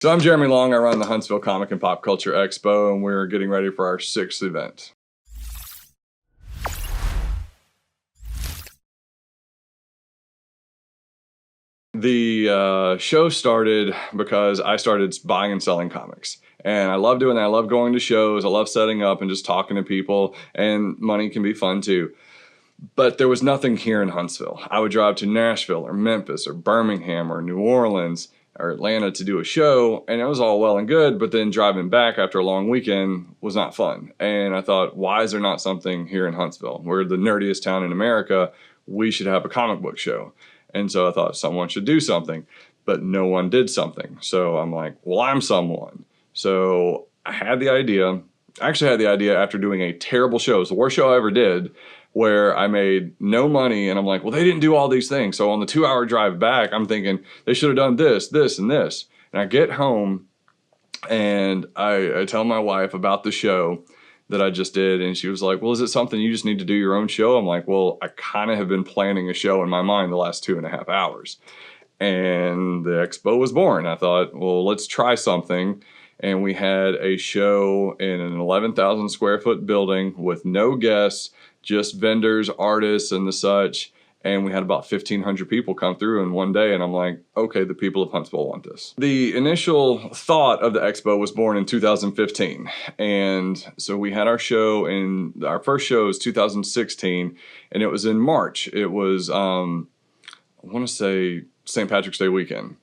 So I'm Jeremy Long. I run the Huntsville Comic and Pop Culture Expo, and we're getting ready for our 6th event. The show started because I started buying and selling comics. And I love doing that. I love going to shows. I love setting up and just talking to people, and money can be fun too. But there was nothing here in Huntsville. I would drive to Nashville or Memphis or Birmingham or New Orleans or Atlanta to do a show, and it was all well and good, but then driving back after a long weekend was not fun. And I thought, why is there not something here in Huntsville? We're the nerdiest town in America. We should have a comic book show. And so I thought someone should do something, but no one did something. So I'm like, well, I'm someone. So I had the idea. I actually had the idea after doing a terrible show. It was the worst show I ever did, where I made no money, and I'm like, well, they didn't do all these things. So on the 2-hour drive back, I'm thinking they should have done this, this, and this. And I get home, and I tell my wife about the show that I just did, and she was like, well, is it something you just need to do your own show? I'm like, well, I kind of have been planning a show in my mind the last 2.5 hours. And the Expo was born. I thought, well, let's try something. And we had a show in an 11,000 square foot building with no guests, just vendors, artists, and the such. And we had about 1,500 people come through in one day. And I'm like, okay, the people of Huntsville want this. The initial thought of the Expo was born in 2015. And so we had our show our first show was 2016, and it was in March. It was, I want to say St. Patrick's Day weekend.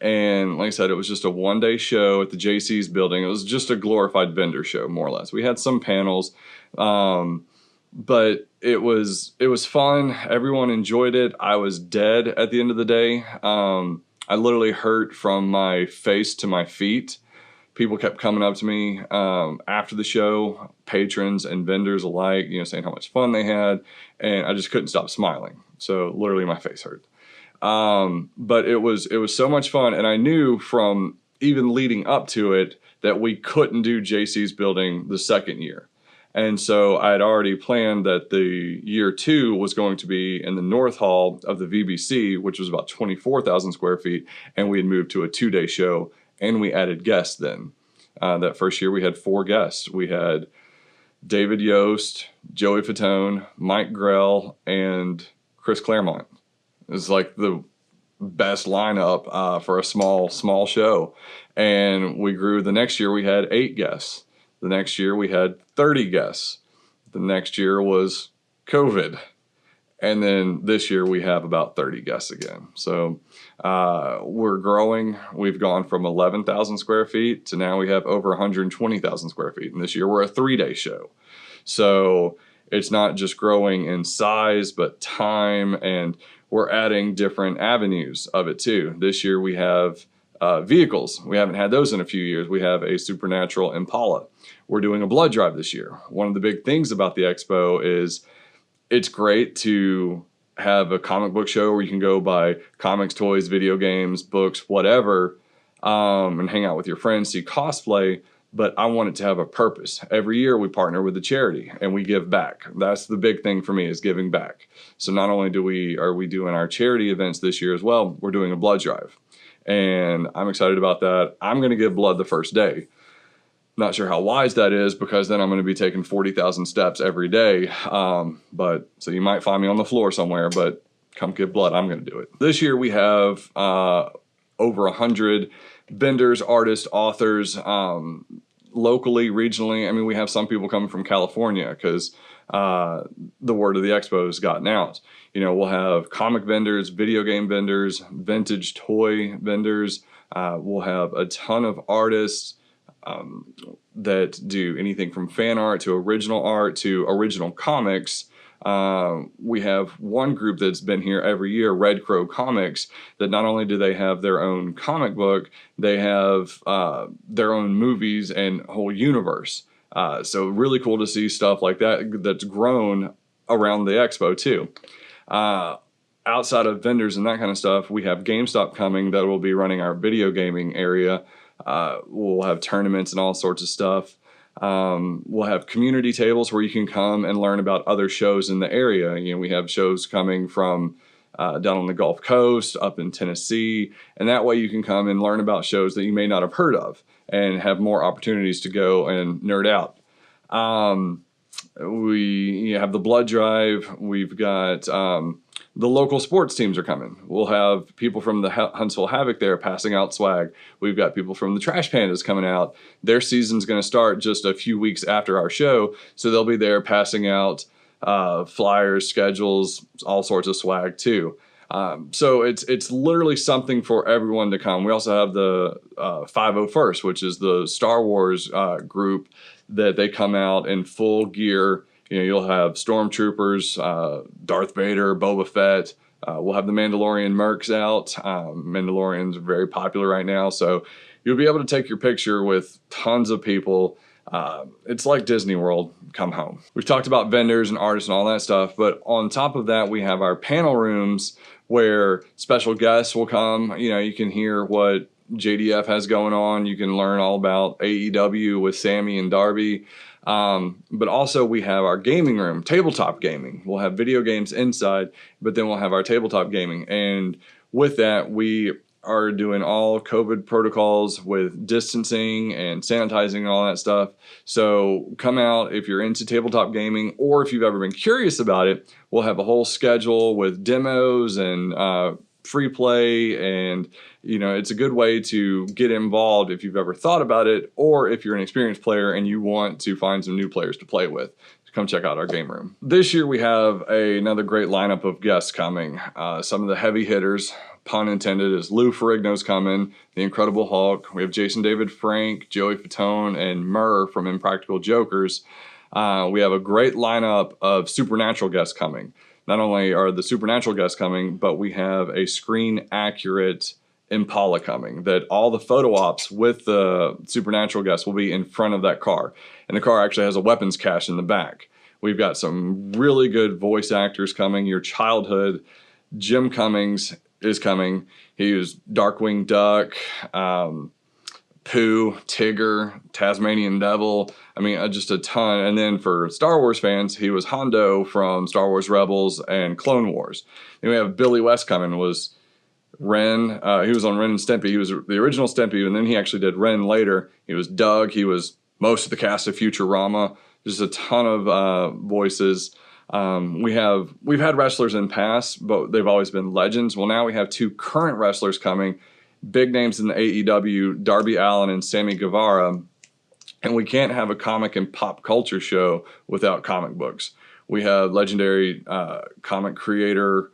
And like I said, it was just a one-day show at the JC's building. It was just a glorified vendor show, more or less. We had some panels, but it was fun. Everyone enjoyed it. I was dead at the end of the day. I literally hurt from my face to my feet. People kept coming up to me after the show, patrons and vendors alike, saying how much fun they had, and I just couldn't stop smiling. So literally my face hurt. But it was so much fun, and I knew from even leading up to it that we couldn't do JC's building the second year. And so I had already planned that the year 2 was going to be in the North Hall of the VBC, which was about 24,000 square feet, and we had moved to a 2-day show, and we added guests then. That first year we had 4 guests. We had David Yost, Joey Fatone, Mike Grell, and Chris Claremont. It was like the best lineup for a small show. And we grew. The next year we had 8 guests. The next year we had 30 guests. The next year was COVID. And then this year we have about 30 guests again. So we're growing. We've gone from 11,000 square feet to now we have over 120,000 square feet. And this year we're a 3-day show. So it's not just growing in size, but time, and we're adding different avenues of it too. This year we have vehicles. We haven't had those in a few years. We have a Supernatural Impala. We're doing a blood drive this year. One of the big things about the Expo is it's great to have a comic book show where you can go buy comics, toys, video games, books, whatever, and hang out with your friends, see cosplay. But I want it to have a purpose. Every year we partner with a charity and we give back. That's the big thing for me, is giving back. So not only are we doing our charity events this year as well, we're doing a blood drive. And I'm excited about that. I'm going to give blood the first day. Not sure how wise that is, because then I'm going to be taking 40,000 steps every day. But so you might find me on the floor somewhere, but come give blood. I'm going to do it. This year we have over 100 vendors, artists, authors, locally, regionally. I mean, we have some people coming from California because the word of the Expo has gotten out. We'll have comic vendors, video game vendors, vintage toy vendors. We'll have a ton of artists that do anything from fan art to original comics. We have one group that's been here every year, Red Crow Comics, that not only do they have their own comic book, they have their own movies and whole universe. So really cool to see stuff like that that's grown around the Expo too. Outside of vendors and that kind of stuff, we have GameStop coming that will be running our video gaming area. We'll have tournaments and all sorts of stuff. We'll have community tables where you can come and learn about other shows in the area. We have shows coming from down on the Gulf Coast, up in Tennessee, and that way you can come and learn about shows that you may not have heard of and have more opportunities to go and nerd out. We have the blood drive. We've got the local sports teams are coming. We'll have people from the Huntsville Havoc there passing out swag. We've got people from the Trash Pandas coming out. Their season's going to start just a few weeks after our show, so they'll be there passing out flyers, schedules, all sorts of swag too. So it's literally something for everyone to come. We also have the 501st, which is the Star Wars group that they come out in full gear. You know, you'll have stormtroopers, Darth Vader, Boba Fett. We'll have the Mandalorian mercs out. Mandalorian's very popular right now, so you'll be able to take your picture with tons of people. It's like Disney World, come home. We've talked about vendors and artists and all that stuff, but on top of that, we have our panel rooms where special guests will come. You know, you can hear what JDF has going on. You can learn all about AEW with Sammy and Darby. But also we have our gaming room, tabletop gaming. We'll have video games inside, but then we'll have our tabletop gaming. And with that, we are doing all COVID protocols with distancing and sanitizing and all that stuff. So come out if you're into tabletop gaming, or if you've ever been curious about it. We'll have a whole schedule with demos and free play, and you know, it's a good way to get involved if you've ever thought about it, or if you're an experienced player and you want to find some new players to play with. Come check out our game room. This year we have another great lineup of guests coming. Some of the heavy hitters, pun intended, is Lou Ferrigno's coming, the Incredible Hulk. We have Jason David Frank, Joey Fatone, and Murr from Impractical Jokers. We have a great lineup of Supernatural guests coming. Not only are the Supernatural guests coming, but we have a screen accurate Impala coming, that all the photo ops with the Supernatural guests will be in front of that car. And the car actually has a weapons cache in the back. We've got some really good voice actors coming. Your childhood, Jim Cummings is coming. He was Darkwing Duck, Pooh, Tigger, Tasmanian Devil. I mean, just a ton. And then for Star Wars fans, he was Hondo from Star Wars Rebels and Clone Wars. Then we have Billy West coming, was Ren. He was on Ren and Stimpy. He was the original Stimpy, and then he actually did Ren later. He was Doug. He was most of the cast of Futurama. Just a ton of voices. We've had wrestlers in past, but they've always been legends. Well, now we have two current wrestlers coming, big names in the AEW, Darby Allin and Sammy Guevara. And we can't have a comic and pop culture show without comic books. We have legendary comic creator,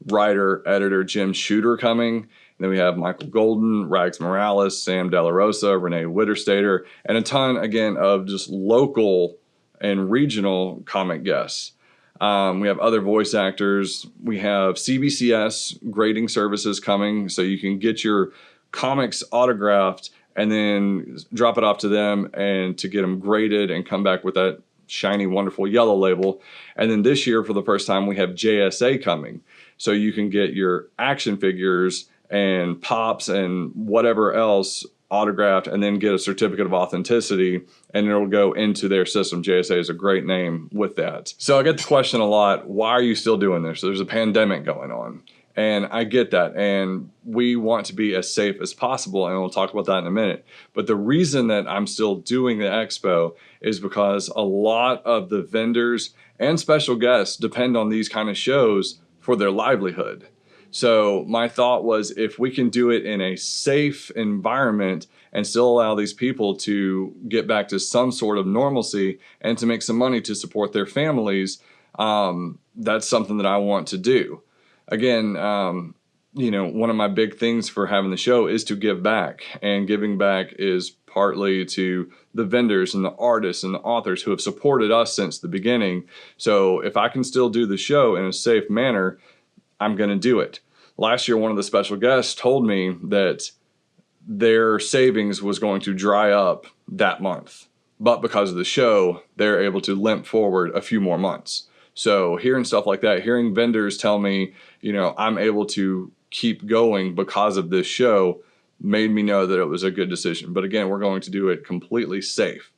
writer, editor Jim Shooter coming. And then we have Michael Golden, Rags Morales, Sam De La Rosa, Renee Witterstater, and a ton, again, of just local and regional comic guests. We have other voice actors. We have CBCS grading services coming, so you can get your comics autographed and then drop it off to them and to get them graded and come back with that shiny, wonderful yellow label. And then this year, for the first time, we have JSA coming. So you can get your action figures and pops and whatever else autographed and then get a certificate of authenticity, and it'll go into their system. JSA is a great name with that. So I get the question a lot, why are you still doing this? There's a pandemic going on. And I get that, and we want to be as safe as possible, and we'll talk about that in a minute. But the reason that I'm still doing the expo is because a lot of the vendors and special guests depend on these kind of shows for their livelihood. So my thought was, if we can do it in a safe environment and still allow these people to get back to some sort of normalcy and to make some money to support their families, that's something that I want to do. Again, you know, one of my big things for having the show is to give back, and giving back is partly to the vendors and the artists and the authors who have supported us since the beginning. So if I can still do the show in a safe manner, I'm going to do it. Last year, one of the special guests told me that their savings was going to dry up that month, but because of the show, they're able to limp forward a few more months. So hearing stuff like that, hearing vendors tell me, you know, I'm able to keep going because of this show, made me know that it was a good decision. But again, we're going to do it completely safe.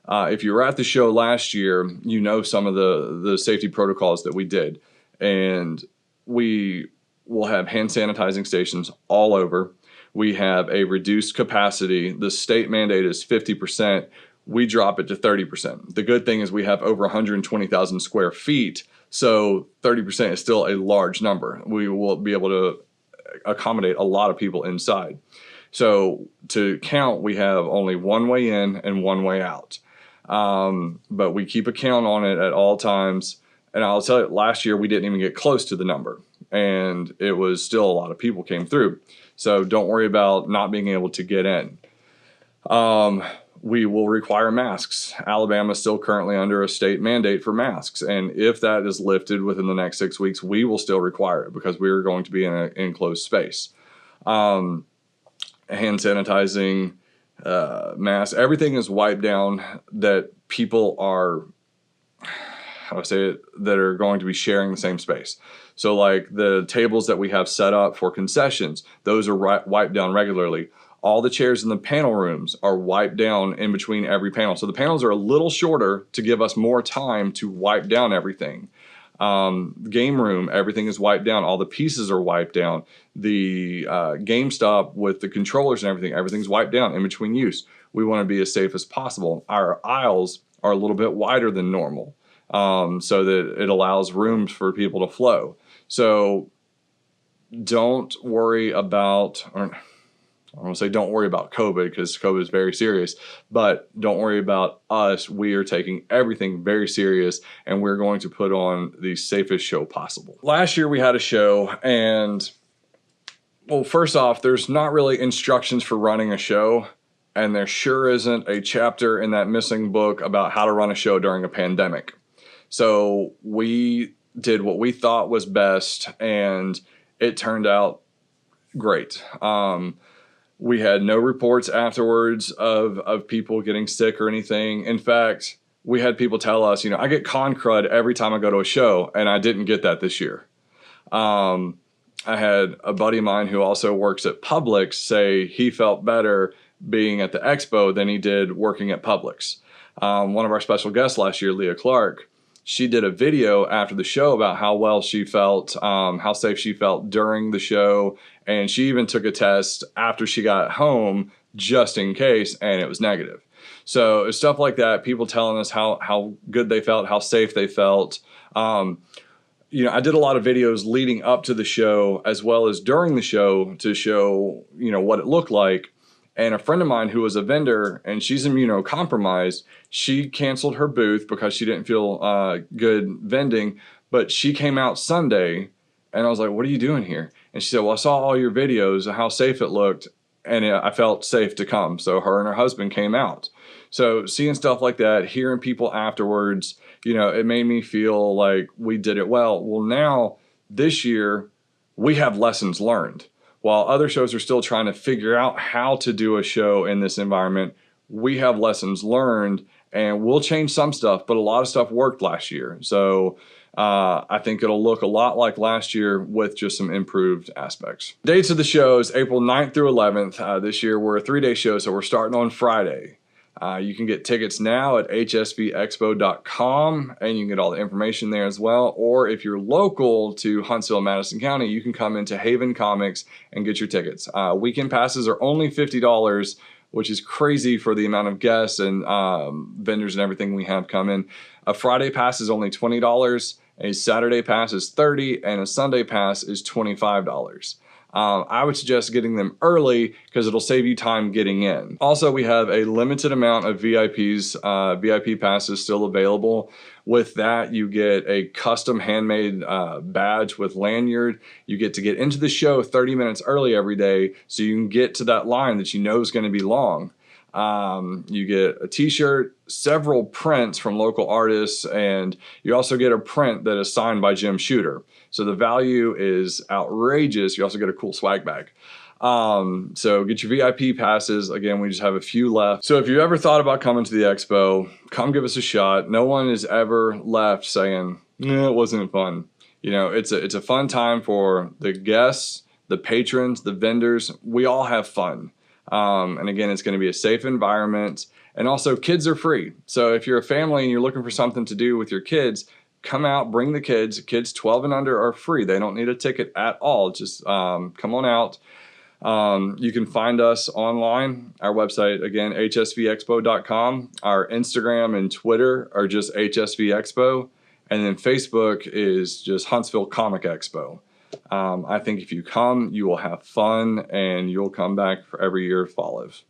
If you were at the show last year, you know some of the safety protocols that we did. And we we'll have hand sanitizing stations all over. We have a reduced capacity. The state mandate is 50%. We drop it to 30%. The good thing is we have over 120,000 square feet, so 30% is still a large number. We will be able to accommodate a lot of people inside. So to count, we have only one way in and one way out. But we keep a count on it at all times. And I'll tell you, last year we didn't even get close to the number, and it was still a lot of people came through. So don't worry about not being able to get in. We will require masks. Alabama is still currently under a state mandate for masks. And if that is lifted within the next 6 weeks, we will still require it because we are going to be in an enclosed space. Hand sanitizing, masks, everything is wiped down that people are, how do I say it, that are going to be sharing the same space. So like the tables that we have set up for concessions, those are wiped down regularly. All the chairs in the panel rooms are wiped down in between every panel. So the panels are a little shorter to give us more time to wipe down everything. Game room, everything is wiped down. All the pieces are wiped down. The GameStop with the controllers and everything, everything's wiped down in between use. We want to be as safe as possible. Our aisles are a little bit wider than normal, so that it allows rooms for people to flow. So don't worry about, or I don't want to say don't worry about COVID because COVID is very serious, but don't worry about us. We are taking everything very serious, and we're going to put on the safest show possible. Last year we had a show, and well, first off, there's not really instructions for running a show, and there sure isn't a chapter in that missing book about how to run a show during a pandemic. So we did what we thought was best, and it turned out great. We had no reports afterwards of people getting sick or anything. In fact, we had people tell us, I get con crud every time I go to a show, and I didn't get that this year. I had a buddy of mine who also works at Publix say he felt better being at the Expo than he did working at Publix. One of our special guests last year, Leah Clark, she did a video after the show about how well she felt, how safe she felt during the show. And she even took a test after she got home just in case, and it was negative. So it's stuff like that, people telling us how good they felt, how safe they felt. I did a lot of videos leading up to the show as well as during the show to show, what it looked like. And a friend of mine who was a vendor, and she's immunocompromised, she canceled her booth because she didn't feel good vending. But she came out Sunday, and I was like, what are you doing here? And she said, well, I saw all your videos of how safe it looked, and I felt safe to come. So her and her husband came out. So seeing stuff like that, hearing people afterwards, it made me feel like we did it well. Well, now, this year, we have lessons learned. While other shows are still trying to figure out how to do a show in this environment, we have lessons learned, and we'll change some stuff, but a lot of stuff worked last year. So I think it'll look a lot like last year with just some improved aspects. Dates of the shows, April 9th through 11th. This year we're a 3-day show, so we're starting on Friday. You can get tickets now at hsvexpo.com, and you can get all the information there as well. Or if you're local to Huntsville, Madison County, you can come into Haven Comics and get your tickets. Weekend passes are only $50, which is crazy for the amount of guests and vendors and everything we have coming. A Friday pass is only $20, a Saturday pass is $30, and a Sunday pass is $25. I would suggest getting them early because it'll save you time getting in. Also, we have a limited amount of VIPs, VIP passes still available. With that, you get a custom handmade badge with lanyard. You get to get into the show 30 minutes early every day so you can get to that line that you know is going to be long. You get a t-shirt, several prints from local artists, and you also get a print that is signed by Jim Shooter. So the value is outrageous. You also get a cool swag bag. So get your VIP passes. Again, we just have a few left. So if you ever thought about coming to the Expo, come give us a shot. No one has ever left saying, it wasn't fun. It's a fun time for the guests, the patrons, the vendors. We all have fun. And again, it's going to be a safe environment. And also, kids are free. So if you're a family and you're looking for something to do with your kids, come out, bring the kids. Kids 12 and under are free. They don't need a ticket at all. Just come on out. You can find us online. Our website, again, hsvexpo.com. Our Instagram and Twitter are just hsvexpo. And then Facebook is just Huntsville Comic Expo. I think if you come, you will have fun, and you'll come back for every year follows.